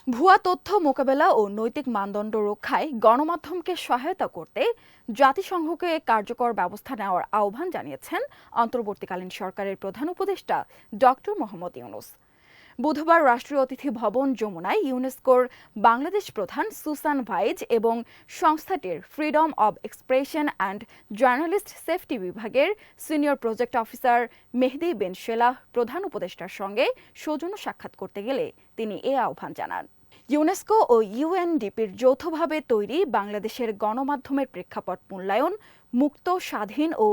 ভুয়া তথ্য মোকাবেলা ও নৈতিক মানদণ্ড রক্ষায় গণমাধ্যমকে সহায়তা করতে জাতিসংঘকে কার্যকর ব্যবস্থা নেওয়ার আহ্বান জানিয়েছেন অন্তর্বর্তীকালীন সরকারের প্রধান উপদেষ্টা ডক্টর মোহাম্মদ ইউনূস। বুধবার রাষ্ট্রীয় অতিথি ভবন যমুনায় ইউনেস্কোর বাংলাদেশ প্রধান সুসান ভাইজ এবং সংস্থাটির freedom of expression and journalist safety বিভাগের senior project officer Mehdi Ben Shelah প্রধান উপদেষ্টার সঙ্গে সৌজন্য সাক্ষাৎ করতে গেলে তিনি এ আহ্বান জানান। ইউনেস্কো ও ইউএনডিপির যৌথভাবে তৈরি বাংলাদেশের গণমাধ্যমের প্রেক্ষাপট মূল্যায়ন, মুক্ত, স্বাধীন ও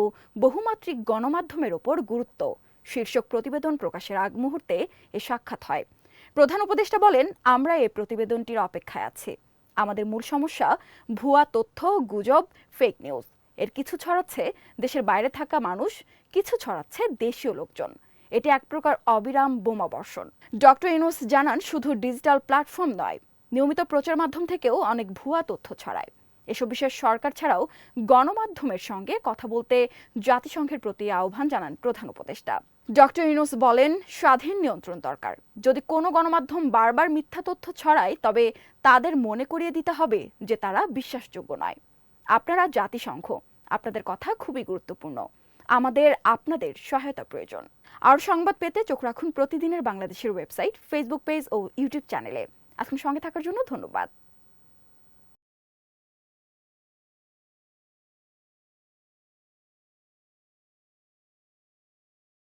বহুমাত্রিক গণমাধ্যমের ওপর গুরুত্ব শীর্ষক প্রতিবেদন প্রকাশের আগ মুহূর্তে এ সাক্ষাৎ হয়। প্রধান উপদেষ্টা বলেন, আমরা এই প্রতিবেদনটির অপেক্ষায় আছি। আমাদের মূল সমস্যা ভুয়া তথ্য, গুজব, ফেক নিউজ। এর কিছু ছড়াচ্ছে দেশের বাইরে থাকা মানুষ, কিছু ছড়াচ্ছে দেশীয় লোকজন। এটি এক প্রকার অবিরাম বোমাবর্ষণ। ডক্টর ইউনূস জানান, শুধু ডিজিটাল প্ল্যাটফর্ম নয়, নিয়মিত প্রচার মাধ্যম থেকেও অনেক ভুয়া তথ্য ছড়ায়। এসব বিষয়ে সরকার ছাড়াও গণমাধ্যমের সঙ্গে কথা বলতে জাতিসংঘের প্রতি আহ্বান জানান প্রধান উপদেষ্টা। ডক্টর ইউনূস বলেন, স্বাধীন নিয়ন্ত্রণ দরকার। যদি কোনো গণমাধ্যম বারবার মিথ্যা তথ্য ছড়ায়, তবে তাদের মনে করিয়ে দিতে হবে যে তারা বিশ্বাসযোগ্য নয়। আপনারা জাতিসংঘ, আপনাদের কথা খুবই গুরুত্বপূর্ণ। আমাদের আপনাদের সহায়তা প্রয়োজন। আর সংবাদ পেতে চোখ রাখুন প্রতিদিনের বাংলাদেশের ওয়েবসাইট, ফেসবুক পেজ ও ইউটিউব চ্যানেলে। এখন সঙ্গে থাকার জন্য ধন্যবাদ।